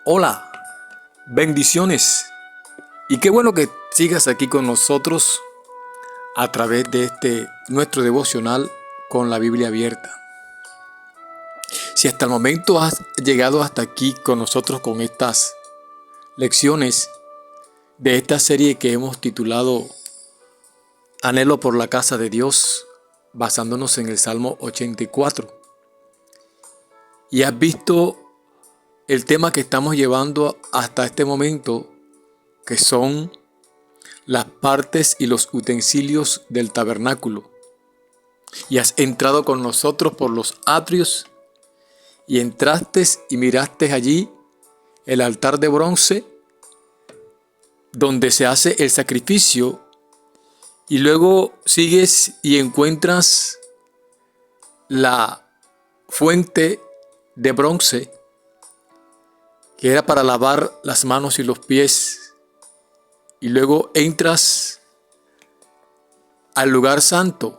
Hola, bendiciones. Y qué bueno que sigas aquí con nosotros a través de nuestro devocional con la Biblia abierta. Si hasta el momento has llegado hasta aquí con nosotros con estas lecciones de esta serie que hemos titulado Anhelo por la casa de Dios, basándonos en el Salmo 84, y has visto el tema que estamos llevando hasta este momento, que son las partes y los utensilios del tabernáculo, y has entrado con nosotros por los atrios y entraste y miraste allí el altar de bronce donde se hace el sacrificio, y luego sigues y encuentras la fuente de bronce que era para lavar las manos y los pies, y luego entras al lugar santo,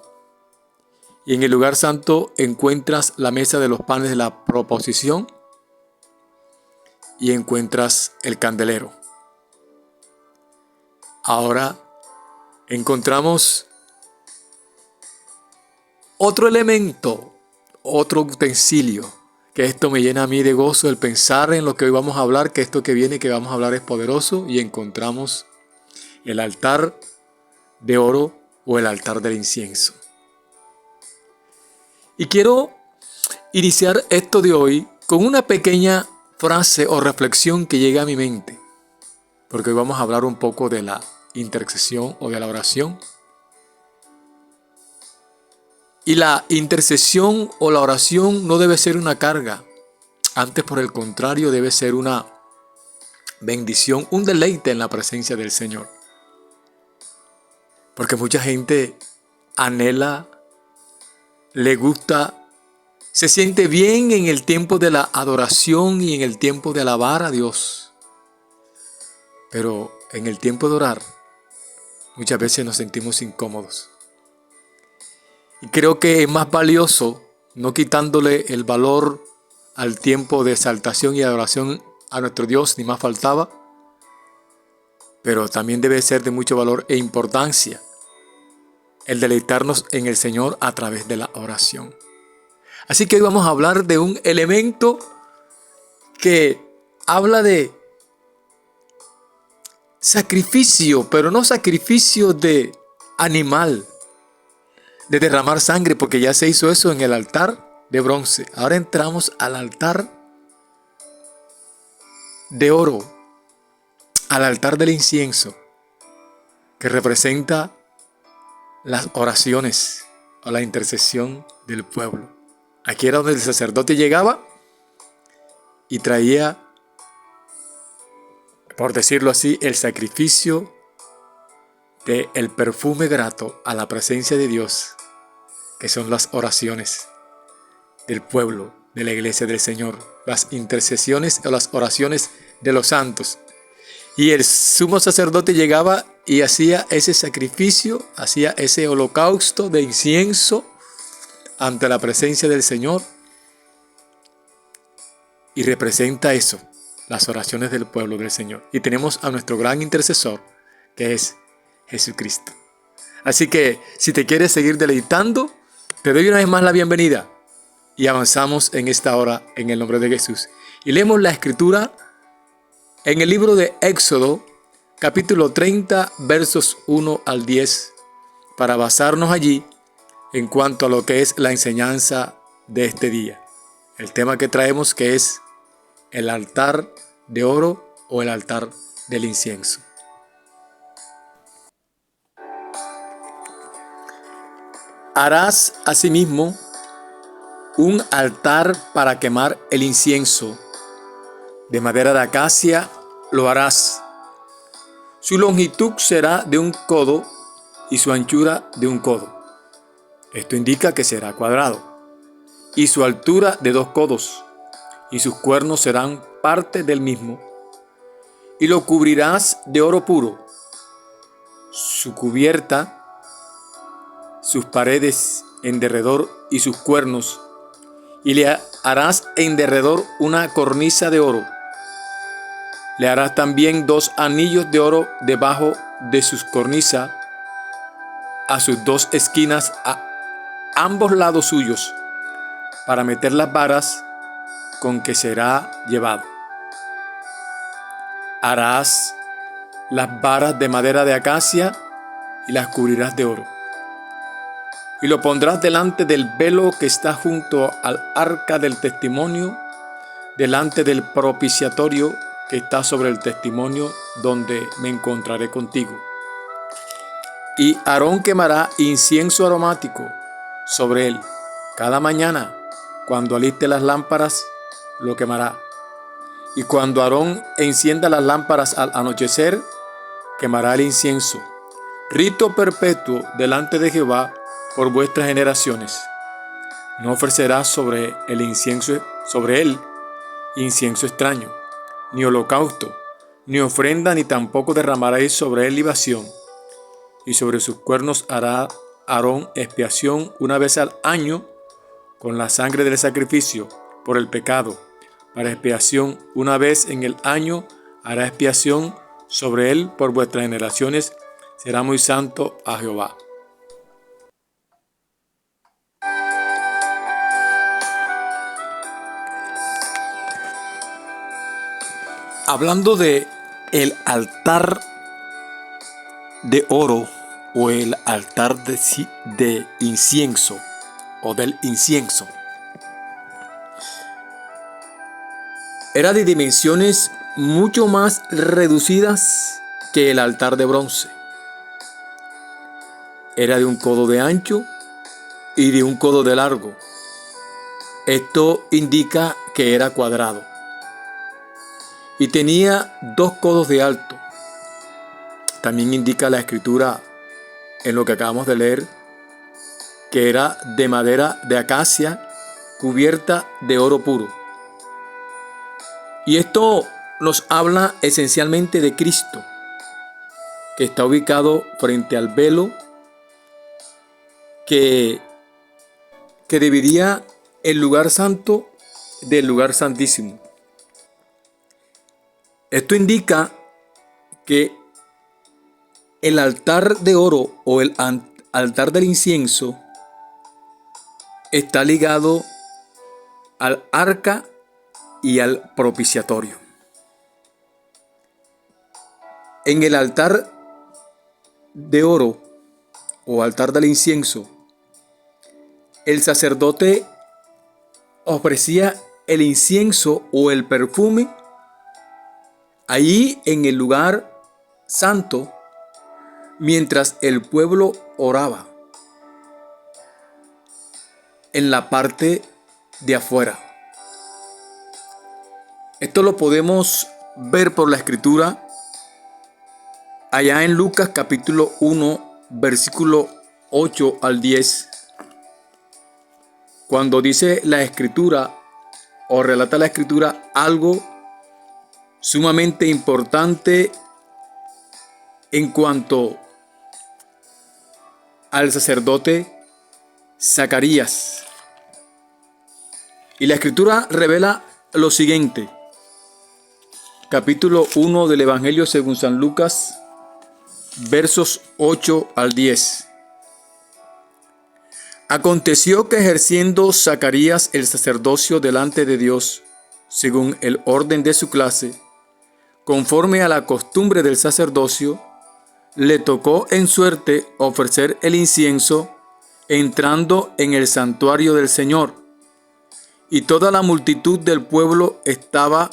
y en el lugar santo encuentras la mesa de los panes de la proposición y encuentras el candelero. Ahora encontramos otro elemento, otro utensilio, que esto me llena a mí de gozo el pensar en lo que hoy vamos a hablar, que esto que viene que vamos a hablar es poderoso, y encontramos el altar de oro o el altar del incienso. Y quiero iniciar esto de hoy con una pequeña frase o reflexión que llega a mi mente, porque hoy vamos a hablar un poco de la intercesión o de la oración. Y la intercesión o la oración no debe ser una carga, antes por el contrario debe ser una bendición, un deleite en la presencia del Señor. Porque mucha gente anhela, le gusta, se siente bien en el tiempo de la adoración y en el tiempo de alabar a Dios. Pero en el tiempo de orar, muchas veces nos sentimos incómodos. Y creo que es más valioso, no quitándole el valor al tiempo de exaltación y adoración a nuestro Dios, ni más faltaba, pero también debe ser de mucho valor e importancia el deleitarnos en el Señor a través de la oración. Así que hoy vamos a hablar de un elemento que habla de sacrificio, pero no sacrificio de animal, de derramar sangre, porque ya se hizo eso en el altar de bronce. Ahora entramos al altar de oro, al altar del incienso, que representa las oraciones o la intercesión del pueblo. Aquí era donde el sacerdote llegaba y traía, por decirlo así, el sacrificio del perfume grato a la presencia de Dios, que son las oraciones del pueblo, de la iglesia del Señor, las intercesiones o las oraciones de los santos. Y el sumo sacerdote llegaba y hacía ese sacrificio, hacía ese holocausto de incienso ante la presencia del Señor, y representa eso, las oraciones del pueblo del Señor. Y tenemos a nuestro gran intercesor, que es Jesucristo. Así que si te quieres seguir deleitando, te doy una vez más la bienvenida y avanzamos en esta hora en el nombre de Jesús. Y leemos la escritura en el libro de Éxodo, capítulo 30, versos 1 al 10, para basarnos allí en cuanto a lo que es la enseñanza de este día. El tema que traemos, que es el altar de oro o el altar del incienso. Harás asimismo un altar para quemar el incienso. De madera de acacia lo harás. Su longitud será de 1 codo y su anchura de 1 codo. Esto indica que será cuadrado. Y su altura de 2 codos. Y sus cuernos serán parte del mismo. Y lo cubrirás de oro puro. Su cubierta, sus paredes en derredor y sus cuernos. Y le harás en derredor una cornisa de oro. Le harás también 2 anillos de oro debajo de sus cornisas, a sus 2 esquinas, a ambos lados suyos, para meter las varas con que será llevado. Harás las varas de madera de acacia y las cubrirás de oro. Y lo pondrás delante del velo que está junto al arca del testimonio, delante del propiciatorio que está sobre el testimonio, donde me encontraré contigo. Y Aarón quemará incienso aromático sobre él. Cada mañana, cuando aliste las lámparas, lo quemará. Y cuando Aarón encienda las lámparas al anochecer, quemará el incienso. Rito perpetuo delante de Jehová por vuestras generaciones. No ofrecerás sobre él incienso extraño, ni holocausto, ni ofrenda, ni tampoco derramaréis sobre él libación. Y sobre sus cuernos hará Aarón expiación una vez al año con la sangre del sacrificio por el pecado. Para expiación una vez en el año hará expiación sobre él por vuestras generaciones. Será muy santo a Jehová. Hablando de el altar de oro o el altar de incienso o del incienso, era de dimensiones mucho más reducidas que el altar de bronce. Era de 1 codo de ancho y de 1 codo de largo. Esto indica que era cuadrado. Y tenía 2 codos de alto. También indica la escritura en lo que acabamos de leer, que era de madera de acacia cubierta de oro puro. Y esto nos habla esencialmente de Cristo, que está ubicado frente al velo que dividía el lugar santo del lugar santísimo. Esto indica que el altar de oro o el altar del incienso está ligado al arca y al propiciatorio. En el altar de oro o altar del incienso, el sacerdote ofrecía el incienso o el perfume allí en el lugar santo mientras el pueblo oraba en la parte de afuera. Esto lo podemos ver por la escritura allá en Lucas capítulo 1 versículo 8 al 10, cuando dice la escritura o relata la escritura algo sumamente importante en cuanto al sacerdote Zacarías. Y la escritura revela lo siguiente. Capítulo 1 del Evangelio según San Lucas, versos 8 al 10. Aconteció que ejerciendo Zacarías el sacerdocio delante de Dios, según el orden de su clase, conforme a la costumbre del sacerdocio, le tocó en suerte ofrecer el incienso entrando en el santuario del Señor, y toda la multitud del pueblo estaba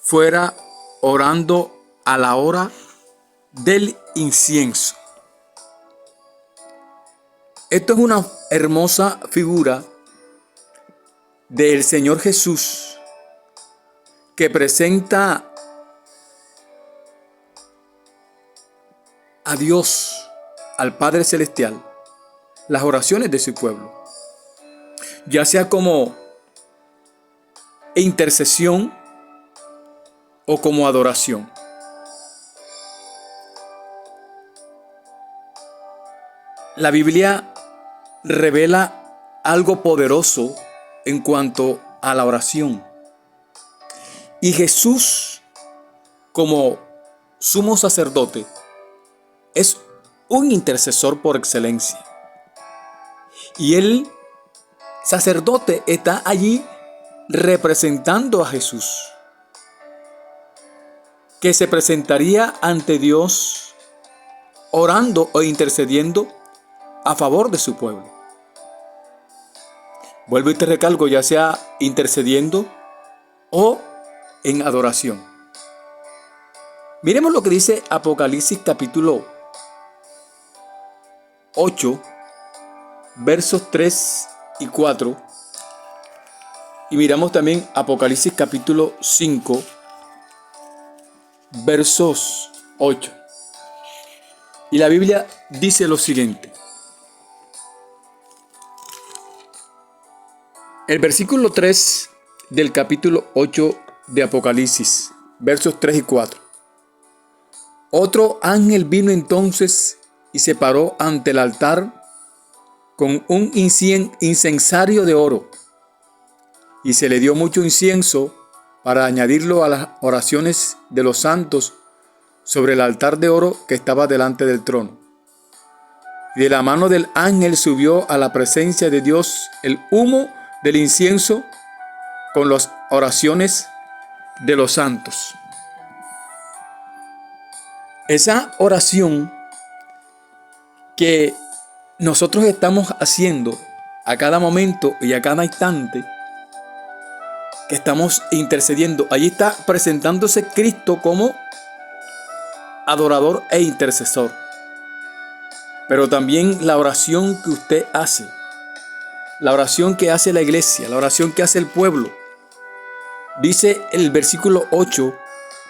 fuera orando a la hora del incienso. Esto es una hermosa figura del Señor Jesús que presenta a Dios, al Padre Celestial, las oraciones de su pueblo, ya sea como intercesión o como adoración. La Biblia revela algo poderoso en cuanto a la oración. Y Jesús como sumo sacerdote, es un intercesor por excelencia. Y el sacerdote está allí representando a Jesús, que se presentaría ante Dios orando o intercediendo a favor de su pueblo. Vuelvo y te recalco, ya sea intercediendo o en adoración. Miremos lo que dice Apocalipsis capítulo 8, versos 3 y 4. Y miramos también Apocalipsis capítulo 5, versos 8. Y la Biblia dice lo siguiente. El versículo 3 del capítulo 8 de Apocalipsis, versos 3 y 4. Otro ángel vino entonces y se paró ante el altar con un incensario de oro, y se le dio mucho incienso para añadirlo a las oraciones de los santos sobre el altar de oro que estaba delante del trono. Y de la mano del ángel subió a la presencia de Dios el humo del incienso con las oraciones de los santos. Esa oración que nosotros estamos haciendo a cada momento y a cada instante, que estamos intercediendo, allí está presentándose Cristo como adorador e intercesor. Pero también la oración que usted hace, la oración que hace la iglesia, la oración que hace el pueblo. Dice el versículo 8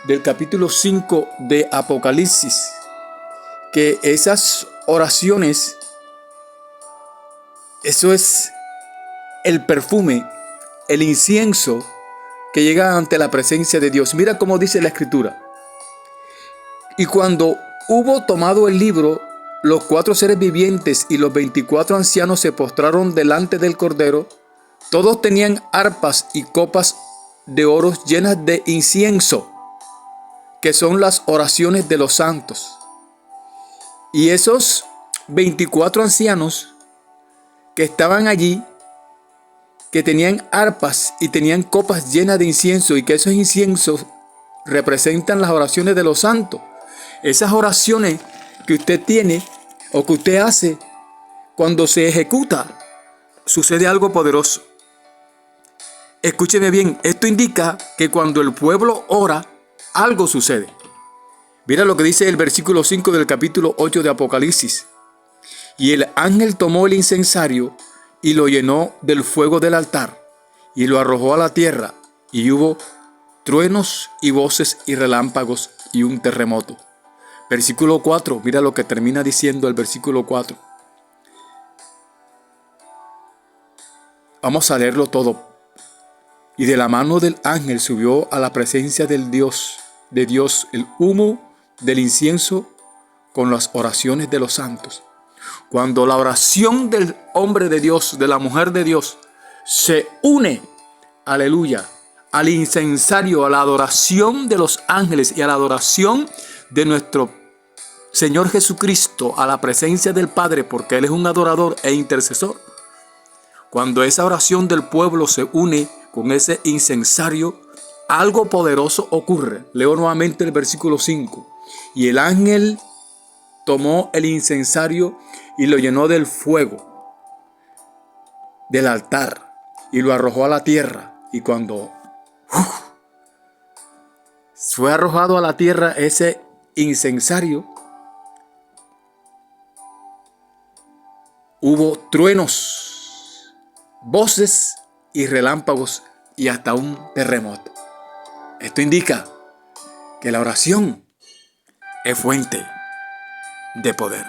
del capítulo 5 de Apocalipsis que esas oraciones, eso es el perfume, el incienso que llega ante la presencia de Dios. Mira cómo dice la Escritura. Y cuando hubo tomado el libro, los 4 seres vivientes y los 24 ancianos se postraron delante del Cordero. Todos tenían arpas y copas de oro llenas de incienso, que son las oraciones de los santos. Y esos 24 ancianos que estaban allí, que tenían arpas y tenían copas llenas de incienso, y que esos inciensos representan las oraciones de los santos. Esas oraciones que usted tiene o que usted hace, cuando se ejecuta, sucede algo poderoso. Escúcheme bien, esto indica que cuando el pueblo ora, algo sucede. Mira lo que dice el versículo 5 del capítulo 8 de Apocalipsis. Y el ángel tomó el incensario y lo llenó del fuego del altar y lo arrojó a la tierra, y hubo truenos y voces y relámpagos y un terremoto. Versículo 4, mira lo que termina diciendo el versículo 4. Vamos a leerlo todo. Y de la mano del ángel subió a la presencia de Dios el humo del incienso con las oraciones de los santos. Cuando la oración del hombre de Dios, de la mujer de Dios, se une, aleluya, al incensario, a la adoración de los ángeles y a la adoración de nuestro Señor Jesucristo, a la presencia del Padre, porque Él es un adorador e intercesor. Cuando esa oración del pueblo se une con ese incensario, algo poderoso ocurre. Leo nuevamente el versículo 5. Y el ángel tomó el incensario y lo llenó del fuego del altar y lo arrojó a la tierra. Y cuando fue arrojado a la tierra ese incensario, hubo truenos, voces y relámpagos y hasta un terremoto. Esto indica que la oración es fuente de poder.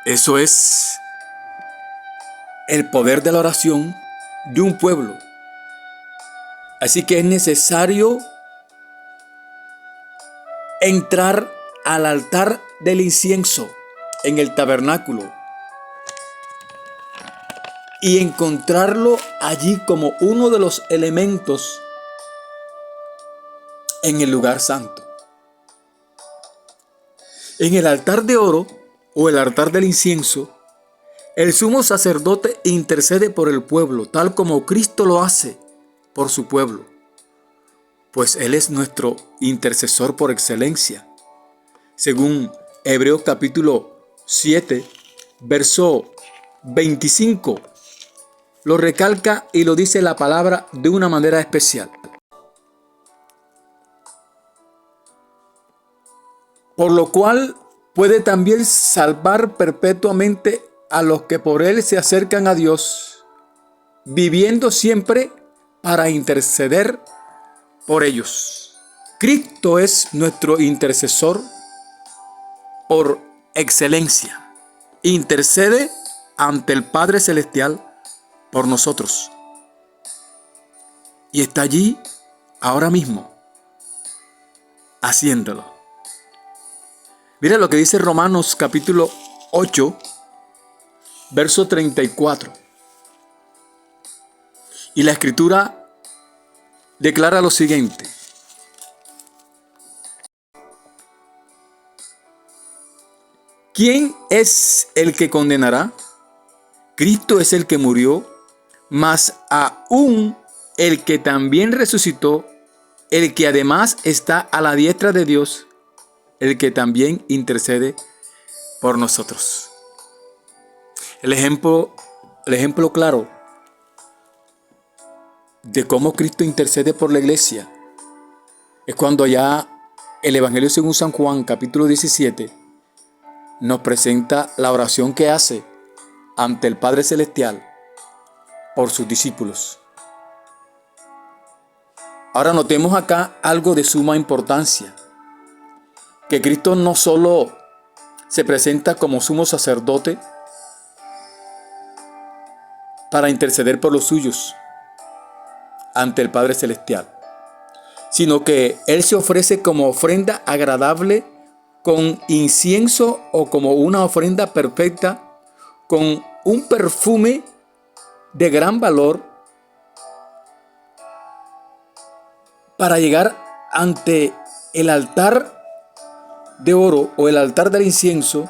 Eso es el poder de la oración de un pueblo. Así que es necesario entrar al altar del incienso en el tabernáculo y encontrarlo allí como uno de los elementos en el lugar santo. En el altar de oro o el altar del incienso, el sumo sacerdote intercede por el pueblo, tal como Cristo lo hace por su pueblo, pues Él es nuestro intercesor por excelencia. Según Hebreos capítulo 7, verso 25, lo recalca y lo dice la palabra de una manera especial. Por lo cual puede también salvar perpetuamente a los que por Él se acercan a Dios, viviendo siempre para interceder por ellos. Cristo es nuestro intercesor por excelencia. Intercede ante el Padre Celestial por nosotros. Y está allí ahora mismo, haciéndolo. Mira lo que dice Romanos capítulo 8, verso 34. Y la Escritura declara lo siguiente. ¿Quién es el que condenará? Cristo es el que murió, mas aún el que también resucitó, el que además está a la diestra de Dios, el que también intercede por nosotros. El ejemplo claro de cómo Cristo intercede por la iglesia es cuando allá el Evangelio según San Juan, capítulo 17, nos presenta la oración que hace ante el Padre Celestial por sus discípulos. Ahora notemos acá algo de suma importancia, que Cristo no solo se presenta como sumo sacerdote para interceder por los suyos ante el Padre Celestial, sino que Él se ofrece como ofrenda agradable con incienso o como una ofrenda perfecta con un perfume de gran valor para llegar ante el altar de oro o el altar del incienso.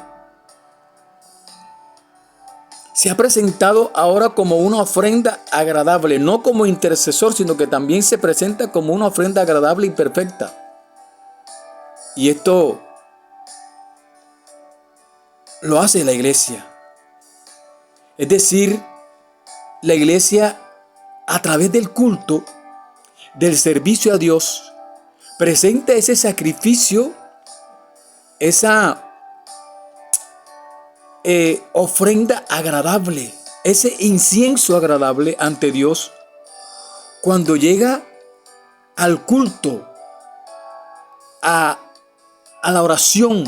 Se ha presentado ahora como una ofrenda agradable, no como intercesor, sino que también se presenta como una ofrenda agradable y perfecta. Y esto lo hace la iglesia. Es decir, la iglesia a través del culto, del servicio a Dios, presenta ese sacrificio, esa ofrenda agradable, ese incienso agradable ante Dios cuando llega al culto, a la oración,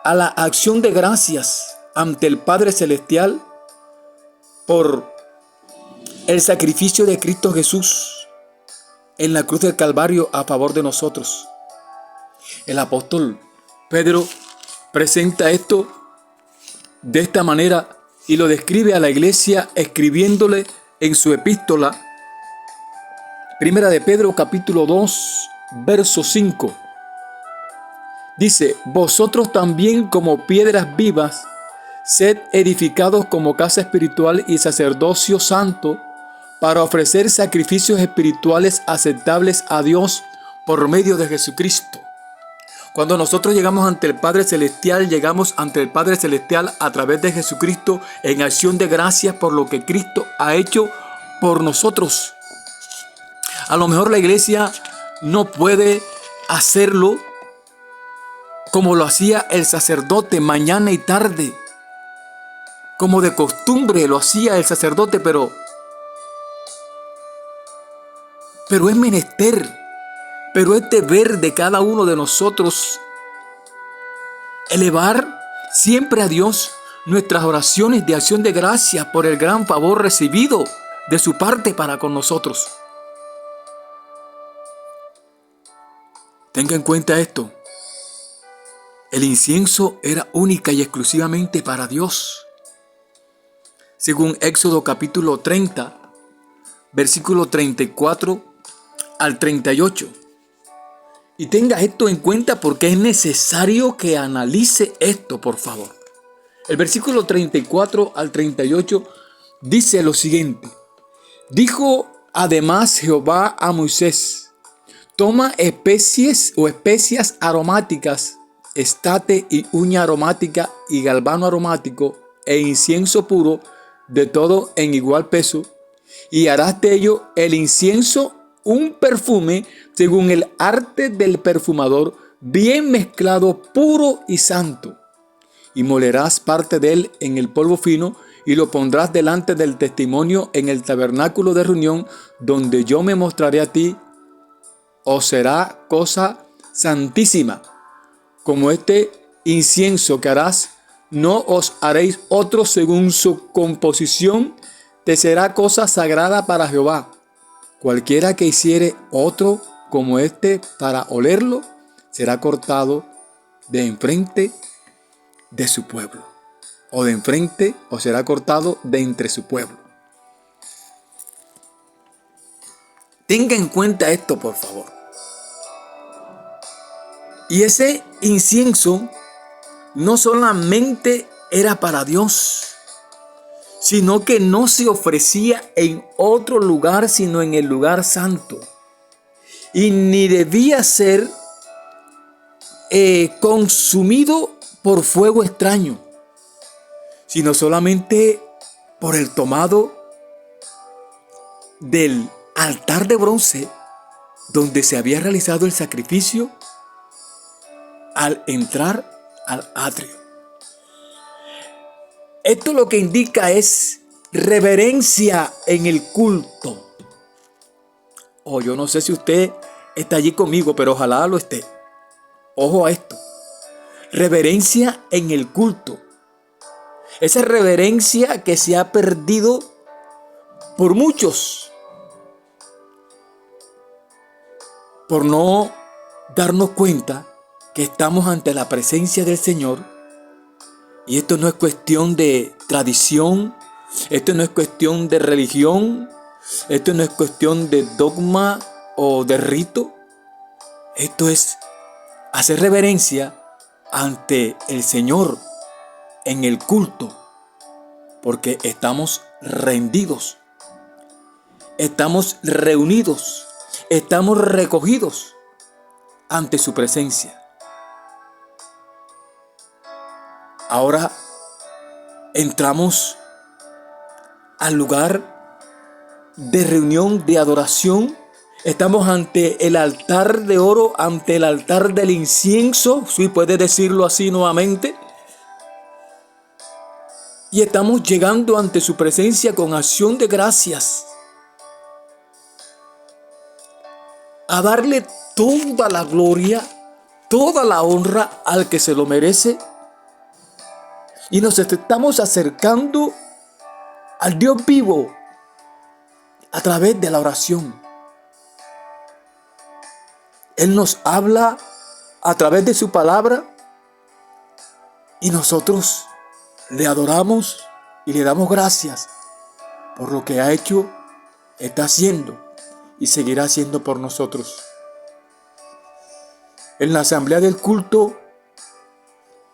a la acción de gracias ante el Padre Celestial por el sacrificio de Cristo Jesús en la cruz del Calvario a favor de nosotros. El apóstol Pedro presenta esto de esta manera y lo describe a la iglesia escribiéndole en su epístola, Primera de Pedro capítulo 2, verso 5. Dice: vosotros también como piedras vivas, sed edificados como casa espiritual y sacerdocio santo, para ofrecer sacrificios espirituales aceptables a Dios por medio de Jesucristo. Cuando nosotros llegamos ante el Padre Celestial, llegamos ante el Padre Celestial a través de Jesucristo en acción de gracias por lo que Cristo ha hecho por nosotros. A lo mejor la iglesia no puede hacerlo como lo hacía el sacerdote mañana y tarde, como de costumbre lo hacía el sacerdote, pero es menester, pero es deber de cada uno de nosotros elevar siempre a Dios nuestras oraciones de acción de gracias por el gran favor recibido de su parte para con nosotros. Tenga en cuenta esto. El incienso era única y exclusivamente para Dios. Según Éxodo capítulo 30, versículo 34 al 38. Y tenga esto en cuenta porque es necesario que analice esto, por favor. El versículo 34 al 38 dice lo siguiente. Dijo además Jehová a Moisés: toma especies o especias aromáticas, estate y uña aromática y galvano aromático e incienso puro, de todo en igual peso, y harás de ello el incienso un perfume según el arte del perfumador, bien mezclado, puro y santo. Y molerás parte de él en el polvo fino y lo pondrás delante del testimonio en el tabernáculo de reunión, donde yo me mostraré a ti. Os será cosa santísima. Como este incienso que harás, no os haréis otro según su composición, te será cosa sagrada para Jehová. Cualquiera que hiciere otro como este para olerlo, será cortado de enfrente de su pueblo. O de enfrente, o será cortado de entre su pueblo. Tenga en cuenta esto, por favor. Y ese incienso no solamente era para Dios, sino que no se ofrecía en otro lugar, sino en el lugar santo. Y ni debía ser consumido por fuego extraño, sino solamente por el tomado del altar de bronce donde se había realizado el sacrificio al entrar al atrio. Esto lo que indica es reverencia en el culto. Yo no sé si usted está allí conmigo, pero ojalá lo esté. Ojo a esto. Reverencia en el culto. Esa reverencia que se ha perdido por muchos, por no darnos cuenta que estamos ante la presencia del Señor. Y esto no es cuestión de tradición, esto no es cuestión de religión, esto no es cuestión de dogma o de rito. Esto es hacer reverencia ante el Señor en el culto, porque estamos rendidos, estamos reunidos, estamos recogidos ante su presencia. Ahora entramos al lugar de reunión, de adoración. Estamos ante el altar de oro, ante el altar del incienso, si puede decirlo así nuevamente. Y estamos llegando ante su presencia con acción de gracias, a darle toda la gloria, toda la honra al que se lo merece. Y nos estamos acercando al Dios vivo a través de la oración. Él nos habla a través de su palabra y nosotros le adoramos y le damos gracias por lo que ha hecho, está haciendo y seguirá haciendo por nosotros. En la asamblea del culto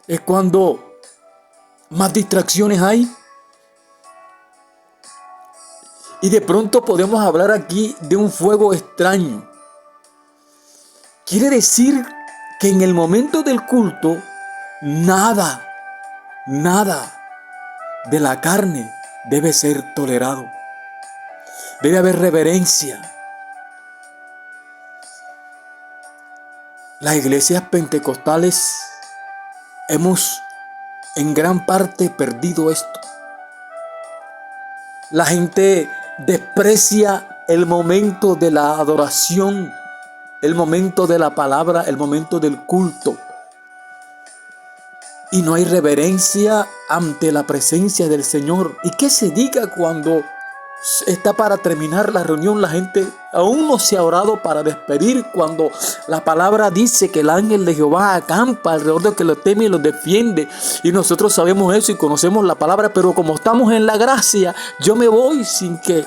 es cuando más distracciones hay. Y de pronto podemos hablar aquí de un fuego extraño. Quiere decir que en el momento del culto, nada de la carne debe ser tolerado. Debe haber reverencia. Las iglesias pentecostales hemos en gran parte perdido esto. La gente desprecia el momento de la adoración, el momento de la palabra, el momento del culto. Y no hay reverencia ante la presencia del Señor. ¿Y qué se diga cuando está para terminar la reunión? La gente aún no se ha orado para despedir, cuando la palabra dice que el ángel de Jehová acampa alrededor de los que lo teme y los defiende. Y nosotros sabemos eso y conocemos la palabra, pero como estamos en la gracia, yo me voy sin que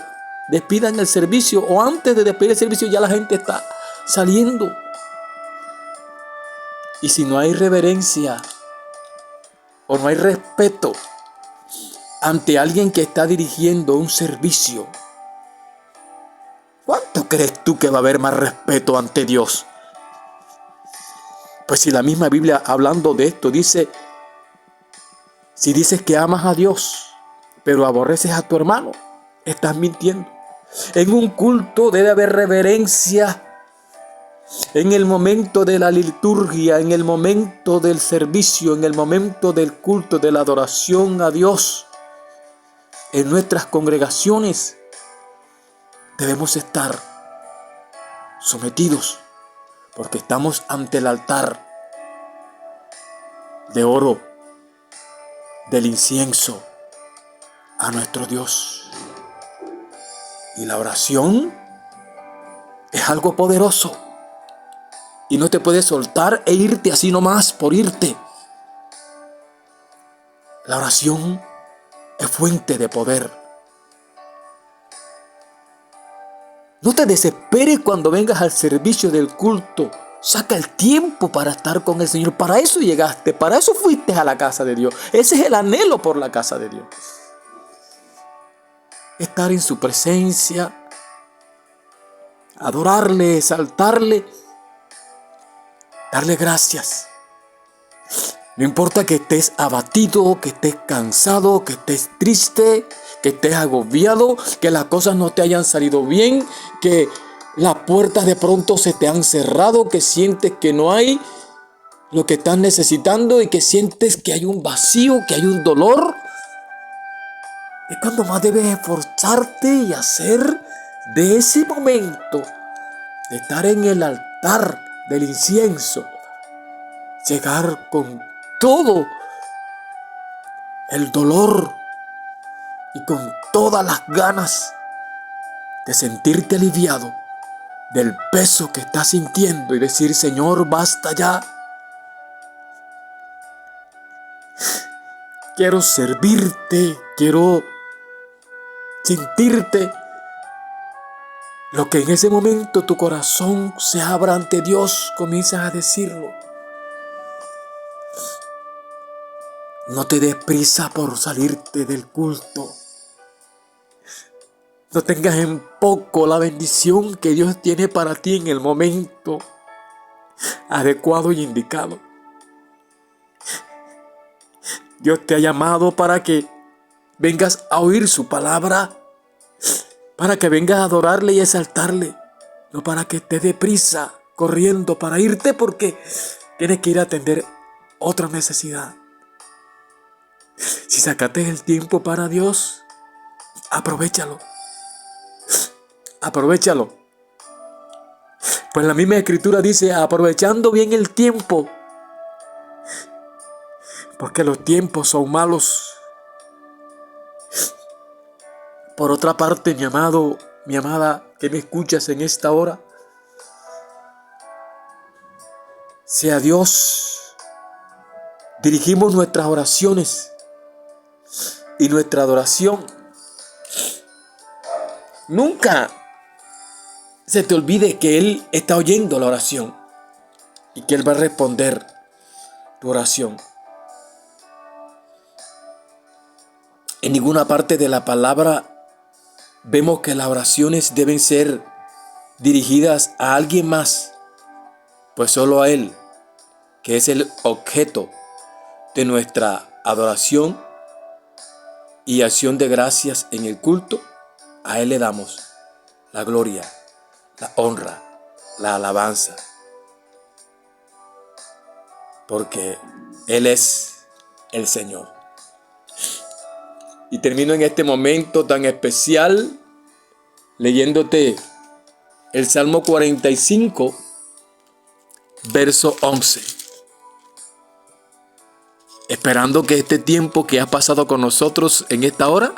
despidan el servicio, o antes de despedir el servicio ya la gente está saliendo. Y si no hay reverencia o no hay respeto ante alguien que está dirigiendo un servicio, ¿cuánto crees tú que va a haber más respeto ante Dios? Pues si la misma Biblia, hablando de esto, dice: si dices que amas a Dios, pero aborreces a tu hermano, estás mintiendo. En un culto debe haber reverencia. En el momento de la liturgia, en el momento del servicio, en el momento del culto, de la adoración a Dios, en nuestras congregaciones, debemos estar sometidos, porque estamos ante el altar de oro, del incienso a nuestro Dios. Y la oración es algo poderoso. Y no te puedes soltar e irte así nomás por irte. La oración es fuente de poder. No te desesperes cuando vengas al servicio del culto. Saca el tiempo para estar con el Señor. Para eso llegaste, para eso fuiste a la casa de Dios. Ese es el anhelo por la casa de Dios. Estar en su presencia, adorarle, exaltarle, darle gracias. No importa que estés abatido, que estés cansado, que estés triste, que estés agobiado, que las cosas no te hayan salido bien, que las puertas de pronto se te han cerrado, que sientes que no hay lo que estás necesitando y que sientes que hay un vacío, que hay un dolor. Es cuando más debes esforzarte y hacer de ese momento de estar en el altar del incienso, llegar con todo el dolor y con todas las ganas de sentirte aliviado del peso que estás sintiendo y decir: Señor, basta ya. Quiero servirte, quiero sentirte. Lo que en ese momento tu corazón se abra ante Dios, comienzas a decirlo. No te des prisa por salirte del culto. No tengas en poco la bendición que Dios tiene para ti en el momento adecuado y indicado. Dios te ha llamado para que vengas a oír su palabra, para que vengas a adorarle y exaltarle, no para que estés deprisa corriendo para irte porque tienes que ir a atender otra necesidad. Si sacaste el tiempo para Dios, aprovéchalo. Aprovechalo. Pues la misma Escritura dice: aprovechando bien el tiempo, porque los tiempos son malos. Por otra parte, mi amado, mi amada, que me escuchas en esta hora, si a Dios dirigimos nuestras oraciones y nuestra adoración, nunca se te olvide que Él está oyendo la oración y que Él va a responder tu oración. En ninguna parte de la palabra vemos que las oraciones deben ser dirigidas a alguien más, pues solo a Él, que es el objeto de nuestra adoración y acción de gracias en el culto, a Él le damos la gloria, la honra, la alabanza, porque Él es el Señor. Y termino en este momento tan especial leyéndote el Salmo 45, verso 11. Esperando que este tiempo que has pasado con nosotros en esta hora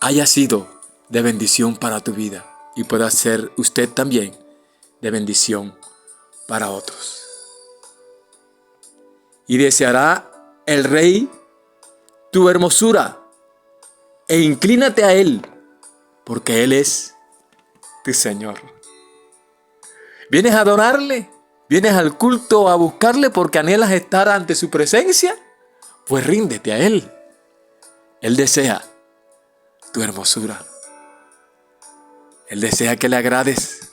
haya sido de bendición para tu vida y pueda ser usted también de bendición para otros. Y deseará el Rey tu hermosura, e inclínate a Él, porque Él es tu Señor. ¿Vienes a adorarle? vienes al culto a buscarle porque anhelas estar ante su presencia, pues ríndete a Él. Él desea tu hermosura. Él desea que le agrades.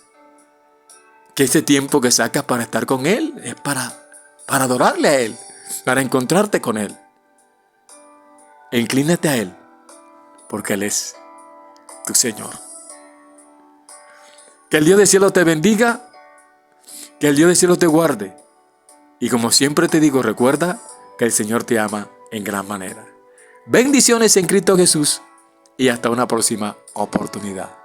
Que ese tiempo que sacas para estar con Él es para adorarle a Él, para encontrarte con Él. E inclínate a Él, porque Él es tu Señor. Que el Dios del cielo te bendiga, que el Dios del cielo te guarde. Y como siempre te digo, recuerda que el Señor te ama en gran manera. Bendiciones en Cristo Jesús y hasta una próxima oportunidad.